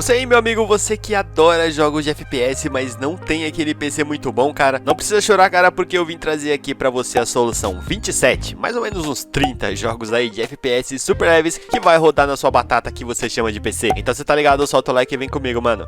Você aí, meu amigo, você que adora jogos de FPS, mas não tem aquele PC muito bom, cara, não precisa chorar, cara, porque eu vim trazer aqui pra você a solução 27, mais ou menos uns 30 jogos aí de FPS super leves que vai rodar na sua batata que você chama de PC. Então você tá ligado, solta o like e vem comigo, mano.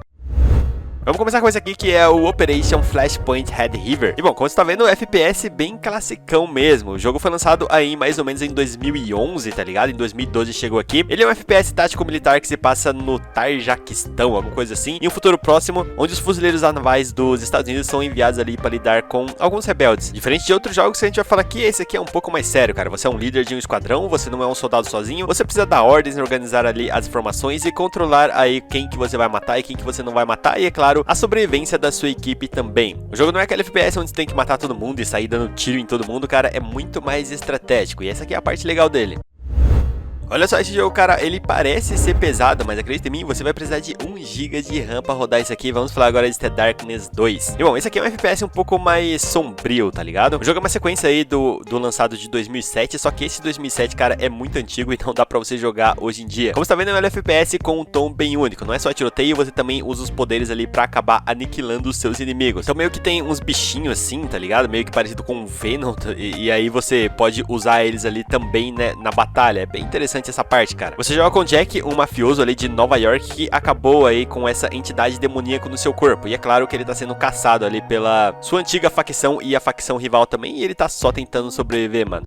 Vamos começar com esse aqui que é o Operation Flashpoint Red River. E bom, como você tá vendo, o FPS bem classicão mesmo. O jogo foi lançado aí mais ou menos em 2011, tá ligado? Em 2012 chegou aqui. Ele é um FPS tático militar que se passa no Tajiquistão, alguma coisa assim, em um futuro próximo, onde os fuzileiros navais dos Estados Unidos são enviados ali pra lidar com alguns rebeldes. Diferente de outros jogos que a gente vai falar aqui, esse aqui é um pouco mais sério, cara. Você é um líder de um esquadrão, você não é um soldado sozinho, você precisa dar ordens, organizar ali as informações e controlar aí quem que você vai matar e quem que você não vai matar, e é claro, a sobrevivência da sua equipe também. O jogo não é aquele FPS onde você tem que matar todo mundo e sair dando tiro em todo mundo, cara, é muito mais estratégico, e essa aqui é a parte legal dele. Olha só, esse jogo, cara, ele parece ser pesado, mas acredita em mim, você vai precisar de 1 GB de RAM pra rodar isso aqui. Vamos falar agora de The Darkness 2. E bom, esse aqui é um FPS um pouco mais sombrio, tá ligado? O jogo é uma sequência aí do lançado de 2007, só que esse 2007, cara, é muito antigo e não dá pra você jogar hoje em dia. Como você tá vendo, é um FPS com um tom bem único, não é só tiroteio, você também usa os poderes ali pra acabar aniquilando os seus inimigos. Então meio que tem uns bichinhos assim, tá ligado? Meio que parecido com um Venom, e aí você pode usar eles ali também, né, na batalha. É bem interessante essa parte, cara. Você joga com Jack, um mafioso ali de Nova York que acabou aí com essa entidade demoníaca no seu corpo, e é claro que ele tá sendo caçado ali pela sua antiga facção e a facção rival também, e ele tá só tentando sobreviver, mano.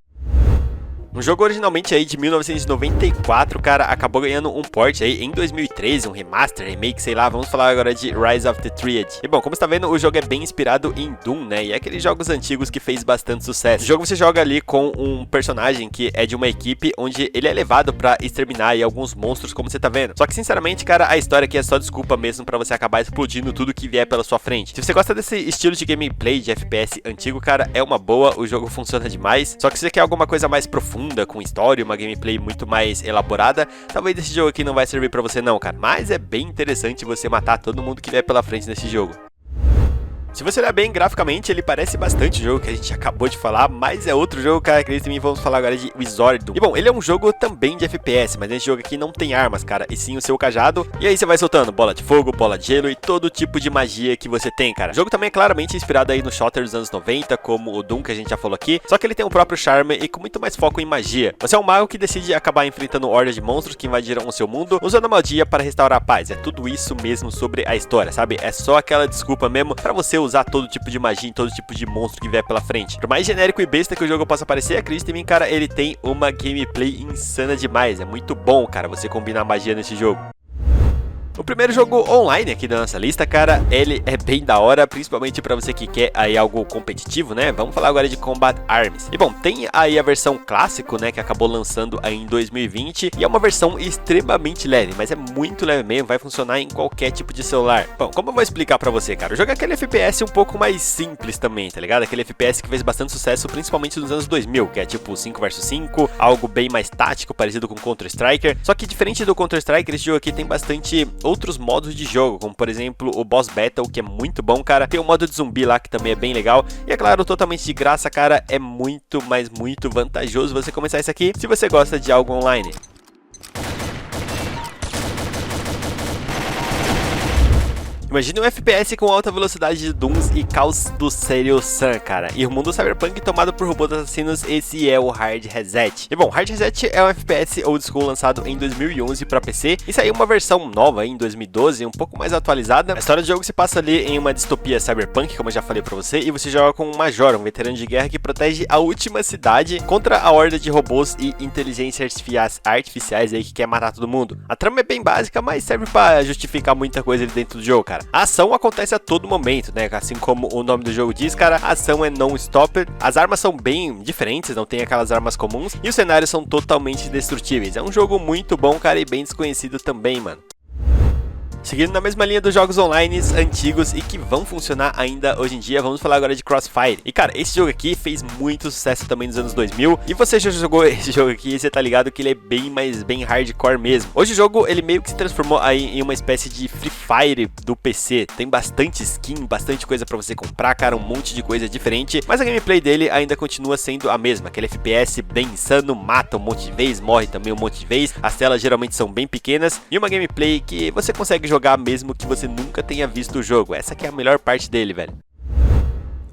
Um jogo originalmente aí de 1994, cara, acabou ganhando um port aí em 2013, um remaster, remake, sei lá. Vamos falar agora de Rise of the Triad. E bom, como você tá vendo, o jogo é bem inspirado em Doom, né? E é aqueles jogos antigos que fez bastante sucesso. No jogo você joga ali com um personagem que é de uma equipe onde ele é levado pra exterminar aí alguns monstros, como você tá vendo. Só que, sinceramente, cara, a história aqui é só desculpa mesmo pra você acabar explodindo tudo que vier pela sua frente. Se você gosta desse estilo de gameplay de FPS antigo, cara, é uma boa, o jogo funciona demais. Só que se você quer alguma coisa mais profunda, com história, uma gameplay muito mais elaborada, talvez esse jogo aqui não vai servir pra você não, cara. Mas é bem interessante você matar todo mundo que vier pela frente nesse jogo. Se você olhar bem graficamente, ele parece bastante o jogo que a gente acabou de falar, mas é outro jogo, cara, acredita em mim, vamos falar agora de Wizardum. E bom, ele é um jogo também de FPS, mas esse jogo aqui não tem armas, cara, e sim o seu cajado, e aí você vai soltando bola de fogo, bola de gelo e todo tipo de magia que você tem, cara. O jogo também é claramente inspirado aí no shooter dos anos 90, como o Doom que a gente já falou aqui, só que ele tem um próprio charme e com muito mais foco em magia. Você é um mago que decide acabar enfrentando hordas de monstros que invadiram o seu mundo, usando a magia para restaurar a paz. É tudo isso mesmo sobre a história, sabe? É só aquela desculpa mesmo pra você usar todo tipo de magia em todo tipo de monstro que vier pela frente. Por mais genérico e besta que o jogo possa parecer, acredita em mim, cara, ele tem uma gameplay insana demais. É muito bom, cara, você combinar magia nesse jogo. O primeiro jogo online aqui da nossa lista, cara, ele é bem da hora, principalmente pra você que quer aí algo competitivo, né? Vamos falar agora de Combat Arms. E bom, tem aí a versão clássico, né, que acabou lançando aí em 2020, e é uma versão extremamente leve, mas é muito leve mesmo, vai funcionar em qualquer tipo de celular. Bom, como eu vou explicar pra você, cara? O jogo é aquele FPS um pouco mais simples também, tá ligado? Aquele FPS que fez bastante sucesso, principalmente nos anos 2000, que é tipo 5 vs 5, algo bem mais tático, parecido com Counter-Strike. Só que diferente do Counter-Strike, esse jogo aqui tem bastante outros modos de jogo, como por exemplo o Boss Battle, que é muito bom, cara. Tem o modo de zumbi lá, que também é bem legal. E é claro, totalmente de graça, cara. É muito, mas muito vantajoso você começar isso aqui, se você gosta de algo online. Imagine um FPS com alta velocidade de Dooms e caos do Serious Sam, cara. E o mundo cyberpunk tomado por robôs assassinos, esse é o Hard Reset. E bom, Hard Reset é um FPS old school lançado em 2011 para PC e saiu uma versão nova em 2012, um pouco mais atualizada. A história do jogo se passa ali em uma distopia cyberpunk, como eu já falei pra você, e você joga com um major, um veterano de guerra que protege a última cidade contra a horda de robôs e inteligências artificiais aí que quer matar todo mundo. A trama é bem básica, mas serve pra justificar muita coisa ali dentro do jogo, cara. A ação acontece a todo momento, né? Assim como o nome do jogo diz, cara, a ação é non-stop. As armas são bem diferentes, não tem aquelas armas comuns, e os cenários são totalmente destrutíveis. É um jogo muito bom, cara, e bem desconhecido também, mano. Seguindo na mesma linha dos jogos online antigos e que vão funcionar ainda hoje em dia, vamos falar agora de Crossfire. E cara, esse jogo aqui fez muito sucesso também nos anos 2000, e você já jogou esse jogo aqui e você tá ligado que ele é bem hardcore mesmo. Hoje o jogo, ele meio que se transformou aí em uma espécie de Free Fire do PC. Tem bastante skin, bastante coisa pra você comprar, cara, um monte de coisa diferente, mas a gameplay dele ainda continua sendo a mesma, aquele FPS bem insano, mata um monte de vez, morre também um monte de vez, as telas geralmente são bem pequenas, e uma gameplay que você consegue jogar jogar mesmo que você nunca tenha visto o jogo. Essa aqui é a melhor parte dele, velho.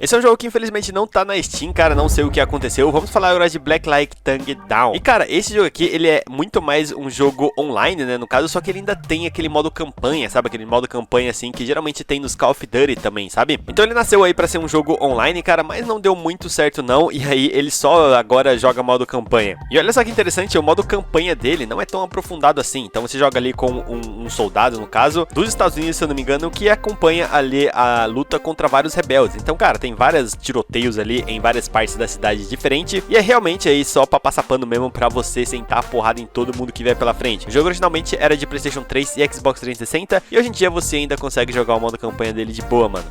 Esse é um jogo que infelizmente não tá na Steam, cara, não sei o que aconteceu. Vamos falar agora de Black Like Tongue Down. E cara, esse jogo aqui, ele é muito mais um jogo online, né, no caso, só que ele ainda tem aquele modo campanha, sabe? Aquele modo campanha, assim, que geralmente tem nos Call of Duty também, sabe? Então ele nasceu aí pra ser um jogo online, cara, mas não deu muito certo não, e aí ele só agora joga modo campanha. E olha só que interessante, o modo campanha dele não é tão aprofundado assim. Então você joga ali com um soldado, no caso, dos Estados Unidos, se eu não me engano, que acompanha ali a luta contra vários rebeldes. Então, cara, tem vários tiroteios ali em várias partes da cidade diferente, e é realmente aí só pra passar pano mesmo pra você sentar a porrada em todo mundo que vier pela frente. O jogo originalmente era de PlayStation 3 e Xbox 360, e hoje em dia você ainda consegue jogar o modo campanha dele de boa, mano.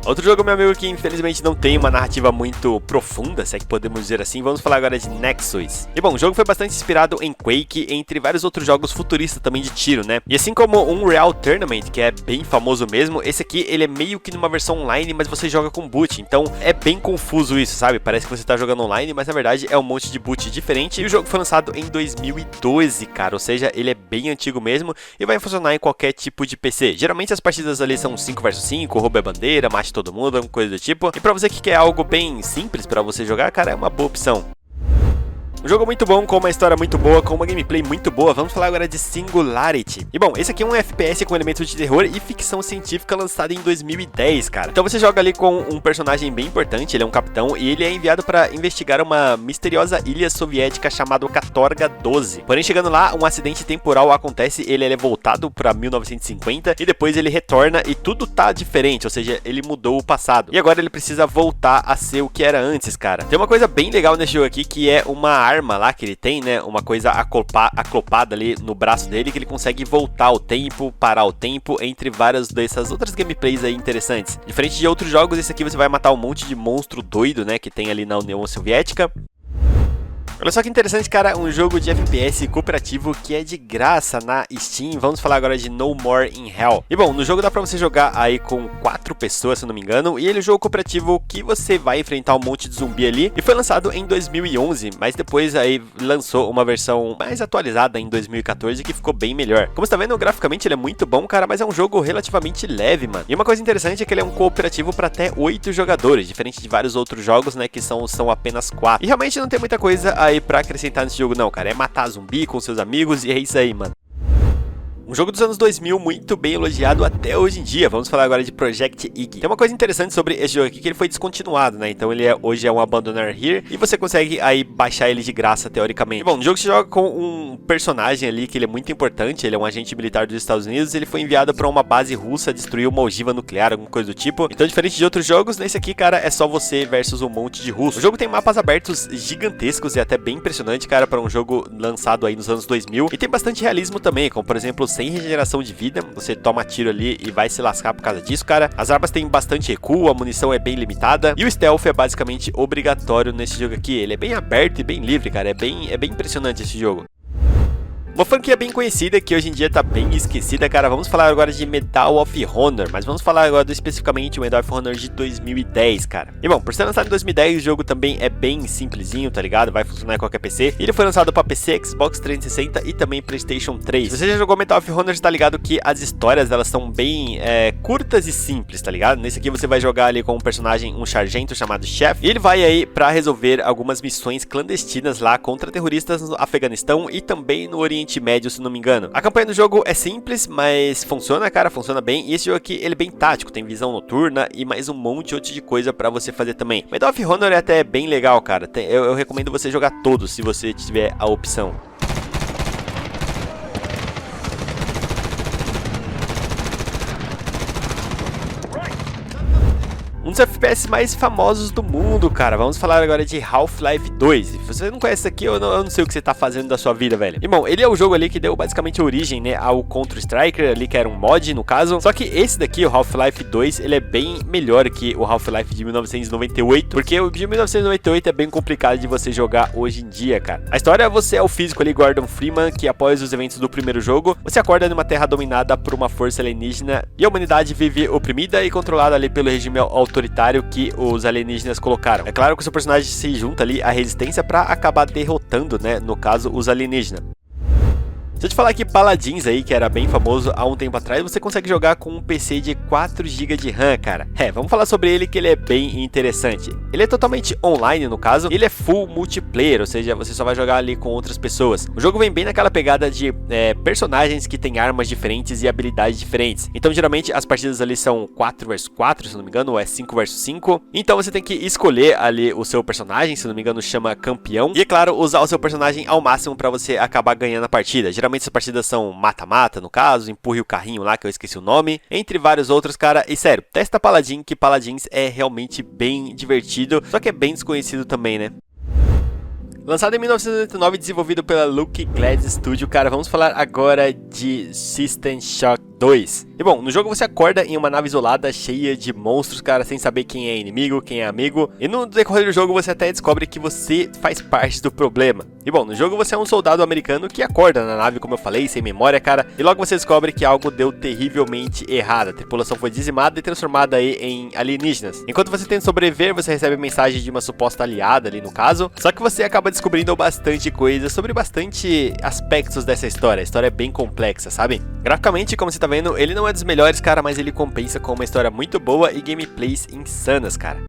Outro jogo, meu amigo, que infelizmente não tem uma narrativa muito profunda, se é que podemos dizer assim, vamos falar agora de Nexus. E bom, o jogo foi bastante inspirado em Quake, entre vários outros jogos futuristas também de tiro, né? E assim como um Unreal Tournament, que é bem famoso mesmo, esse aqui, ele é meio que numa versão online, mas você joga com boot, então é bem confuso isso, sabe? Parece que você tá jogando online, mas na verdade é um monte de boot diferente, e o jogo foi lançado em 2012, cara, ou seja, ele é bem antigo mesmo, e vai funcionar em qualquer tipo de PC. Geralmente as partidas ali são 5 vs 5, rouba a bandeira, mate todo mundo, alguma coisa do tipo. E pra você que quer algo bem simples pra você jogar, cara, é uma boa opção. Um jogo muito bom, com uma história muito boa, com uma gameplay muito boa. Vamos falar agora de Singularity. E bom, esse aqui é um FPS com elementos de terror e ficção científica lançado em 2010, cara. Então você joga ali com um personagem bem importante, ele é um capitão, e ele é enviado para investigar uma misteriosa ilha soviética chamada Katorga 12. Porém, chegando lá, um acidente temporal acontece, ele é voltado para 1950, e depois ele retorna e tudo tá diferente, ou seja, ele mudou o passado. E agora ele precisa voltar a ser o que era antes, cara. Tem uma coisa bem legal nesse jogo aqui, que é uma arma lá que ele tem, né, uma coisa aclopada ali no braço dele, que ele consegue voltar o tempo, parar o tempo, entre várias dessas outras gameplays aí interessantes. Diferente de outros jogos, esse aqui você vai matar um monte de monstro doido, né, que tem ali na União Soviética. Olha só que interessante, cara, um jogo de FPS cooperativo que é de graça na Steam. Vamos falar agora de No More in Hell. E bom, no jogo dá pra você jogar aí com 4 pessoas, se eu não me engano, e ele é um jogo cooperativo que você vai enfrentar um monte de zumbi ali, e foi lançado em 2011, mas depois aí lançou uma versão mais atualizada em 2014 que ficou bem melhor. Como você tá vendo, graficamente ele é muito bom, cara, mas é um jogo relativamente leve, mano. E uma coisa interessante é que ele é um cooperativo pra até 8 jogadores, diferente de vários outros jogos, né, que são apenas 4. E realmente não tem muita coisa aí pra acrescentar nesse jogo não, cara. É matar zumbi com seus amigos e é isso aí, mano. Um jogo dos anos 2000 muito bem elogiado até hoje em dia. Vamos falar agora de Project Ig. Tem uma coisa interessante sobre esse jogo aqui, que ele foi descontinuado, né? Então ele hoje é um Abandoner Here, e você consegue aí baixar ele de graça, teoricamente. E bom, no jogo você joga com um personagem ali que ele é muito importante, ele é um agente militar dos Estados Unidos, ele foi enviado para uma base russa destruir uma ogiva nuclear, alguma coisa do tipo. Então, diferente de outros jogos, nesse aqui, cara, é só você versus um monte de russo. O jogo tem mapas abertos gigantescos e até bem impressionante, cara, para um jogo lançado aí nos anos 2000. E tem bastante realismo também, como por exemplo, sem regeneração de vida, você toma tiro ali e vai se lascar por causa disso, cara. As armas têm bastante recuo, a munição é bem limitada, e o stealth é basicamente obrigatório nesse jogo aqui. Ele é bem aberto e bem livre, cara, é bem impressionante esse jogo. Uma franquia bem conhecida que hoje em dia tá bem esquecida, cara. Vamos falar agora de Medal of Honor, mas vamos falar agora especificamente o Medal of Honor de 2010, cara. E bom, por ser lançado em 2010, o jogo também é bem simplesinho, tá ligado? Vai funcionar em qualquer PC. Ele foi lançado pra PC, Xbox 360 e também PlayStation 3. Se você já jogou Medal of Honor, você tá ligado que as histórias, elas são bem curtas e simples, tá ligado? Nesse aqui você vai jogar ali com um personagem, um sargento chamado Chef, e ele vai aí pra resolver algumas missões clandestinas lá contra terroristas no Afeganistão e também no Oriente Médio, se não me engano. A campanha do jogo é simples, mas funciona, cara, funciona bem. E esse jogo aqui, ele é bem tático, tem visão noturna e mais um monte de coisa pra você fazer também. Medal of Honor é até bem legal, cara. Eu recomendo você jogar todos, se você tiver a opção. Um dos FPS mais famosos do mundo, cara. Vamos falar agora de Half-Life 2. Se você não conhece isso aqui, eu não sei o que você tá fazendo da sua vida, velho. E bom, ele é o jogo ali que deu basicamente origem, né, ao Counter-Strike ali, que era um mod, no caso. Só que esse daqui, o Half-Life 2, ele é bem melhor que o Half-Life de 1998, porque o de 1998 é bem complicado de você jogar hoje em dia, cara. A história, você é o físico ali, Gordon Freeman, que após os eventos do primeiro jogo, você acorda numa terra dominada por uma força alienígena e a humanidade vive oprimida e controlada ali pelo regime autoritário solitário que os alienígenas colocaram. É claro que o seu personagem se junta ali à resistência pra acabar derrotando, né, no caso, os alienígenas. Se eu te falar que Paladins aí, que era bem famoso há um tempo atrás, você consegue jogar com um PC de 4 GB de RAM, cara. Vamos falar sobre ele que ele é bem interessante. Ele é totalmente online no caso, ele é full multiplayer, ou seja, você só vai jogar ali com outras pessoas. O jogo vem bem naquela pegada de personagens que têm armas diferentes e habilidades diferentes. Então geralmente as partidas ali são 4 vs 4, se não me engano, ou é 5 vs 5. Então você tem que escolher ali o seu personagem, se não me engano chama campeão. E é claro, usar o seu personagem ao máximo para você acabar ganhando a partida. Geralmente essas partidas são mata-mata, no caso, empurre o carrinho lá, que eu esqueci o nome, entre vários outros, cara. E sério, testa Paladin, que Paladins é realmente bem divertido, só que é bem desconhecido também, né? Lançado em 1989 e desenvolvido pela Lucky Glad Studio, cara, vamos falar agora de System Shock 2. E bom, no jogo você acorda em uma nave isolada cheia de monstros, cara, sem saber quem é inimigo, quem é amigo. E no decorrer do jogo você até descobre que você faz parte do problema. E bom, no jogo você é um soldado americano que acorda na nave, como eu falei, sem memória, cara. E logo você descobre que algo deu terrivelmente errado. A tripulação foi dizimada e transformada aí em alienígenas. Enquanto você tenta sobreviver, você recebe mensagem de uma suposta aliada ali no caso. Só que você acaba descobrindo bastante coisa sobre bastante aspectos dessa história. A história é bem complexa, sabe? Graficamente, como você tá vendo, ele não é dos melhores, cara, mas ele compensa com uma história muito boa e gameplays insanas, cara.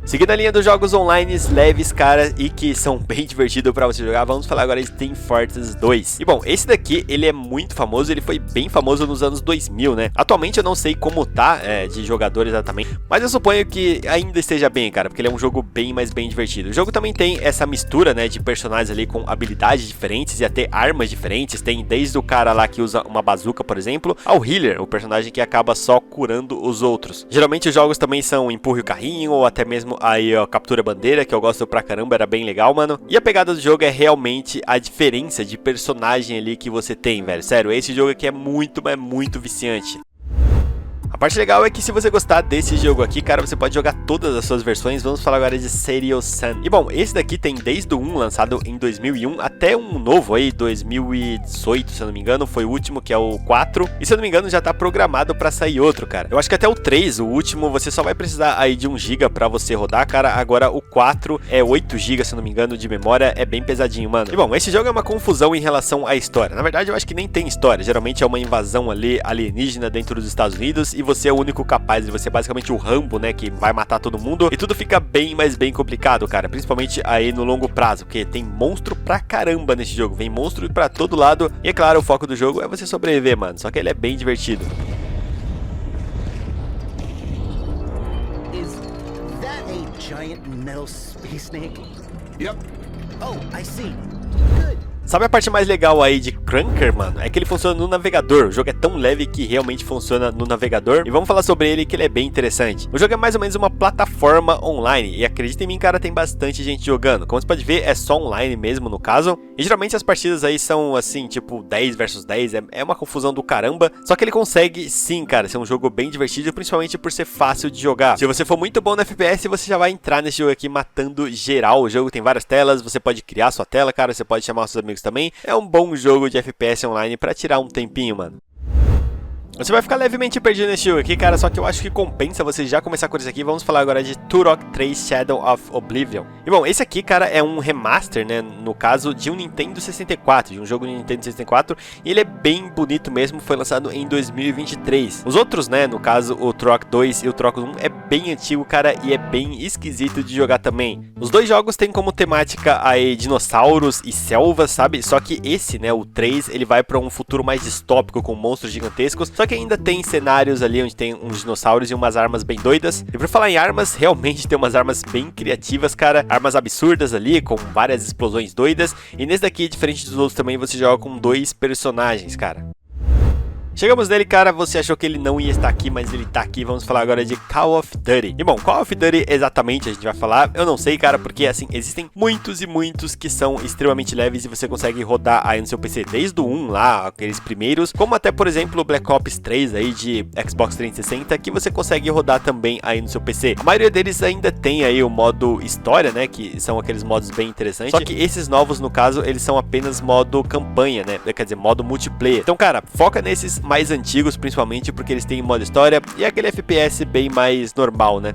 Seguindo a linha dos jogos online leves, cara, e que são bem divertidos pra você jogar, vamos falar agora de Team Fortress 2. E bom, esse daqui, ele é muito famoso, ele foi bem famoso nos anos 2000, né? Atualmente eu não sei como tá de jogador exatamente, mas eu suponho que ainda esteja bem, cara, porque ele é um jogo bem, mas bem divertido. O jogo também tem essa mistura, né, de personagens ali com habilidades diferentes e até armas diferentes. Tem desde o cara lá que usa uma bazuca, por exemplo, ao healer, o personagem que acaba só curando os outros. Geralmente os jogos também são empurre o carrinho ou até mesmo aí, ó, captura bandeira, que eu gosto pra caramba, era bem legal, mano. E a pegada do jogo é realmente a diferença de personagem ali que você tem, velho. Sério, esse jogo aqui é muito, mas muito viciante. A parte legal é que se você gostar desse jogo aqui, cara, você pode jogar todas as suas versões. Vamos falar agora de Serial Sam. E bom, esse daqui tem desde o 1, lançado em 2001, até um novo aí, 2018, se eu não me engano, foi o último, que é o 4. E se eu não me engano, já tá programado pra sair outro, cara. Eu acho que até o 3, o último, você só vai precisar aí de 1 GB pra você rodar, cara. Agora o 4 é 8 GB, se eu não me engano, de memória. É bem pesadinho, mano. E bom, esse jogo é uma confusão em relação à história. Na verdade, eu acho que nem tem história. Geralmente é uma invasão ali alienígena dentro dos Estados Unidos e você é o único capaz de você, basicamente o Rambo, né, que vai matar todo mundo, e tudo fica bem, mas bem complicado, cara, principalmente aí no longo prazo, porque tem monstro pra caramba nesse jogo, vem monstro pra todo lado, e é claro, o foco do jogo é você sobreviver, mano, só que ele é bem divertido. Is that a giant metal space snake? Yep. Oh, I see. Good. Sabe a parte mais legal aí de Krunker, mano? É que ele funciona no navegador. O jogo é tão leve que realmente funciona no navegador. E vamos falar sobre ele, que ele é bem interessante. O jogo é mais ou menos uma plataforma online. E acredita em mim, cara, tem bastante gente jogando. Como você pode ver, é só online mesmo, no caso. E geralmente as partidas aí são assim, tipo 10 versus 10. É uma confusão do caramba. Só que ele consegue, sim, cara, ser um jogo bem divertido, principalmente por ser fácil de jogar. Se você for muito bom no FPS, você já vai entrar nesse jogo aqui matando geral. O jogo tem várias telas, você pode criar sua tela, cara. Você pode chamar os seus amigos também. É um bom jogo de FPS online pra tirar um tempinho, mano. Você vai ficar levemente perdido nesse jogo aqui, cara, só que eu acho que compensa você já começar com isso aqui. Vamos falar agora de Turok 3 Shadow of Oblivion. E bom, esse aqui, cara, é um remaster, né, no caso de um Nintendo 64, de um jogo de Nintendo 64, e ele é bem bonito mesmo, foi lançado em 2023. Os outros, né, no caso o Turok 2 e o Turok 1 é bem antigo, cara, e é bem esquisito de jogar também. Os dois jogos têm como temática aí dinossauros e selvas, sabe? Só que esse, né, o 3, ele vai pra um futuro mais distópico com monstros gigantescos, só que ainda tem cenários ali onde tem uns dinossauros e umas armas bem doidas. E por falar em armas, realmente tem umas armas bem criativas, cara. Armas absurdas ali, com várias explosões doidas. E nesse daqui, diferente dos outros também, você joga com 2 personagens, cara. Chegamos nele, cara, você achou que ele não ia estar aqui, mas ele tá aqui. Vamos falar agora de Call of Duty. E bom, Call of Duty exatamente a gente vai falar, eu não sei, cara, porque assim, existem muitos e muitos que são extremamente leves e você consegue rodar aí no seu PC, desde o 1 lá, aqueles primeiros, como até, por exemplo, o Black Ops 3 aí de Xbox 360, que você consegue rodar também aí no seu PC. A maioria deles ainda tem aí o modo história, né, que são aqueles modos bem interessantes, só que esses novos, no caso, eles são apenas modo campanha, né, quer dizer, modo multiplayer. Então, cara, foca nesses mais antigos, principalmente porque eles têm modo história e aquele FPS bem mais normal, né?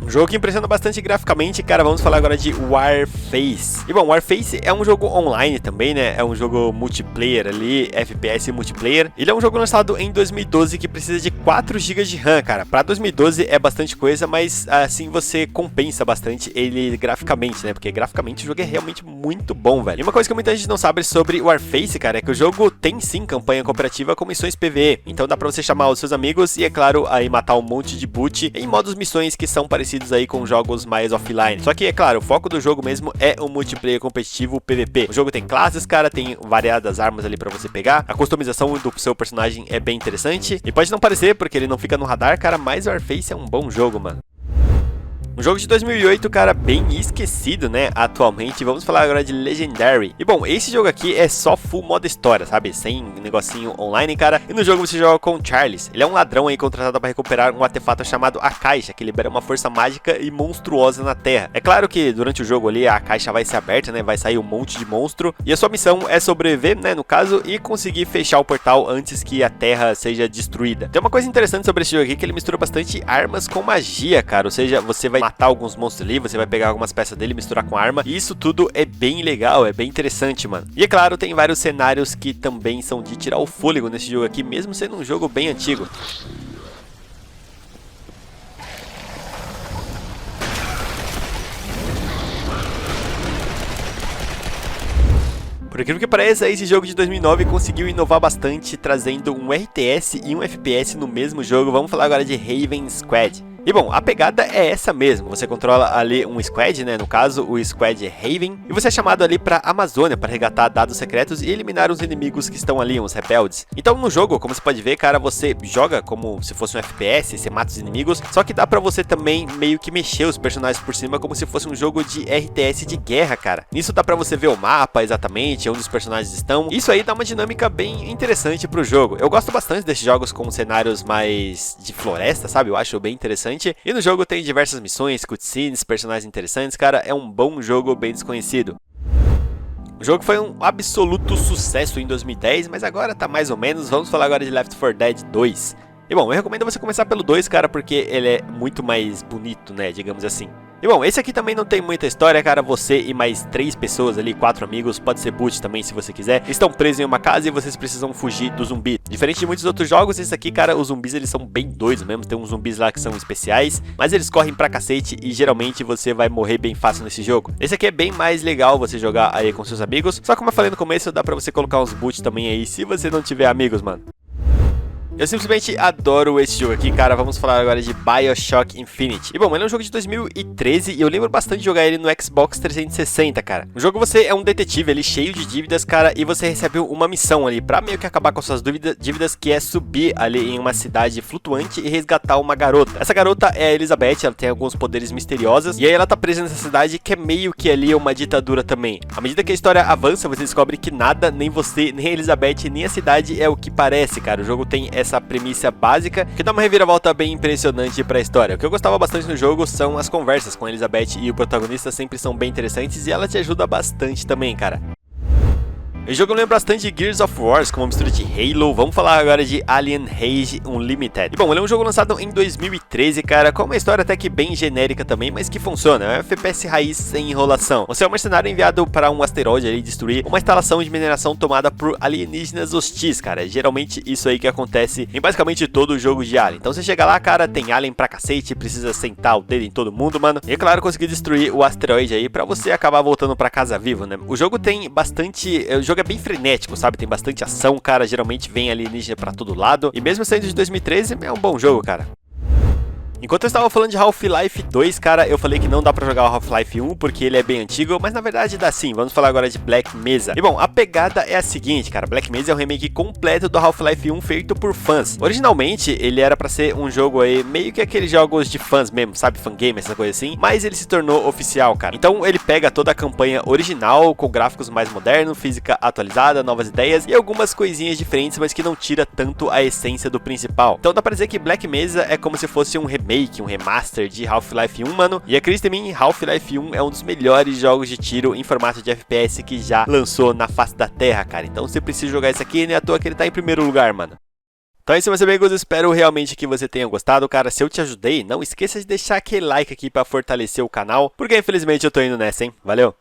Um jogo que impressiona bastante graficamente, cara, vamos falar agora de Warface. E bom, Warface é um jogo online também, né? É um jogo multiplayer ali, FPS multiplayer. Ele é um jogo lançado em 2012 que precisa de 4 GB de RAM, cara. Pra 2012 é bastante coisa, mas assim você compensa bastante ele graficamente, né? Porque graficamente o jogo é realmente muito bom, velho. E uma coisa que muita gente não sabe sobre Warface, cara, é que o jogo tem sim campanha cooperativa com missões PvE. Então dá pra você chamar os seus amigos e, é claro, aí matar um monte de boot em modos missões que são parecidos aí com jogos mais offline. Só que, é claro, o foco do jogo mesmo é o multiplayer competitivo PVP. O jogo tem classes, cara, tem variadas armas ali pra você pegar. A customização do seu personagem é bem interessante. E pode não parecer, porque ele não fica no radar, cara, mas Warface é um bom jogo, mano. Um jogo de 2008, cara, bem esquecido, né, atualmente. Vamos falar agora de Legendary. E bom, esse jogo aqui é só full modo história, sabe? Sem negocinho online, cara. E no jogo você joga com Charles. Ele é um ladrão aí contratado para recuperar um artefato chamado A Caixa, que libera uma força mágica e monstruosa na Terra. É claro que durante o jogo ali a caixa vai ser aberta, né, vai sair um monte de monstro. E a sua missão é sobreviver, né, no caso, e conseguir fechar o portal antes que a Terra seja destruída. Tem uma coisa interessante sobre esse jogo aqui, que ele mistura bastante armas com magia, cara. Ou seja, você vai matar alguns monstros ali, você vai pegar algumas peças dele, misturar com arma, e isso tudo é bem legal, é bem interessante, mano. E é claro, tem vários cenários que também são de tirar o fôlego nesse jogo aqui, mesmo sendo um jogo bem antigo. Por incrível que pareça, esse jogo de 2009 conseguiu inovar bastante, trazendo um RTS e um FPS no mesmo jogo. Vamos falar agora de Raven Squad. E bom, a pegada é essa mesmo, você controla ali um squad, né, no caso o squad Raven, e você é chamado ali pra Amazônia para resgatar dados secretos e eliminar os inimigos que estão ali, uns rebeldes. Então no jogo, como você pode ver, cara, você joga como se fosse um FPS, você mata os inimigos, só que dá pra você também meio que mexer os personagens por cima como se fosse um jogo de RTS de guerra, cara. Nisso dá pra você ver o mapa exatamente, onde os personagens estão. Isso aí dá uma dinâmica bem interessante pro jogo. Eu gosto bastante desses jogos com cenários mais de floresta, sabe? Eu acho bem interessante. E no jogo tem diversas missões, cutscenes, personagens interessantes, cara, é um bom jogo bem desconhecido. O jogo foi um absoluto sucesso em 2010, mas agora tá mais ou menos. Vamos falar agora de Left 4 Dead 2. E bom, eu recomendo você começar pelo 2, cara, porque ele é muito mais bonito, né, digamos assim. E bom, esse aqui também não tem muita história, cara. Você e mais 3 pessoas ali, 4 amigos, pode ser boot também se você quiser, estão presos em uma casa e vocês precisam fugir do zumbi. Diferente de muitos outros jogos, esse aqui, cara, os zumbis eles são bem doidos mesmo. Tem uns zumbis lá que são especiais, mas eles correm pra cacete e geralmente você vai morrer bem fácil nesse jogo. Esse aqui é bem mais legal você jogar aí com seus amigos, só como eu falei no começo, dá pra você colocar uns boot também aí se você não tiver amigos, mano. Eu simplesmente adoro esse jogo aqui, cara. Vamos falar agora de BioShock Infinite. E bom, ele é um jogo de 2013 e eu lembro bastante de jogar ele no Xbox 360, cara. No jogo você é um detetive ali cheio de dívidas, cara, e você recebe uma missão ali pra meio que acabar com suas dívidas, que é subir ali em uma cidade flutuante e resgatar uma garota. Essa garota é a Elizabeth, ela tem alguns poderes misteriosos e aí ela tá presa nessa cidade que é meio que ali uma ditadura também. À medida que a história avança, você descobre que nada, nem você, nem a Elizabeth, nem a cidade é o que parece, cara. O jogo tem essa premissa básica que dá uma reviravolta bem impressionante pra história. O que eu gostava bastante no jogo são as conversas com a Elizabeth e o protagonista, sempre são bem interessantes e ela te ajuda bastante também, cara. O jogo lembra bastante de Gears of War, com uma mistura de Halo. Vamos falar agora de Alien Rage Unlimited. E bom, ele é um jogo lançado em 2013, cara, com uma história até que bem genérica também, mas que funciona. É um FPS raiz sem enrolação. Você é um mercenário enviado para um asteroide ali destruir uma instalação de mineração tomada por alienígenas hostis, cara. É geralmente isso aí que acontece em basicamente todo o jogo de Alien. Então você chega lá, cara, tem Alien pra cacete, precisa sentar o dedo em todo mundo, mano. E é claro, conseguir destruir o asteroide aí pra você acabar voltando pra casa vivo, né? O jogo tem bastante... O jogo é bem frenético, sabe? Tem bastante ação, cara. Geralmente vem alienígena pra todo lado. E mesmo saindo de 2013, é um bom jogo, cara. Enquanto eu estava falando de Half-Life 2, cara, eu falei que não dá pra jogar o Half-Life 1 porque ele é bem antigo, mas na verdade dá sim. Vamos falar agora de Black Mesa. E bom, a pegada é a seguinte, cara. Black Mesa é um remake completo do Half-Life 1 feito por fãs. Originalmente, ele era pra ser um jogo aí, meio que aqueles jogos de fãs mesmo, sabe? Fangame, essa coisa assim. Mas ele se tornou oficial, cara. Então ele pega toda a campanha original, com gráficos mais modernos, física atualizada, novas ideias e algumas coisinhas diferentes, mas que não tira tanto a essência do principal. Então dá pra dizer que Black Mesa é como se fosse um remake remake, um remaster de Half-Life 1, mano. E acredita em mim, Half-Life 1 é um dos melhores jogos de tiro em formato de FPS que já lançou na face da terra, cara. Então você precisa jogar isso aqui, nem à toa que ele tá em primeiro lugar, mano. Então é isso, meus amigos, espero realmente que você tenha gostado, cara. Se eu te ajudei, não esqueça de deixar aquele like aqui pra fortalecer o canal, porque infelizmente eu tô indo nessa, hein? Valeu!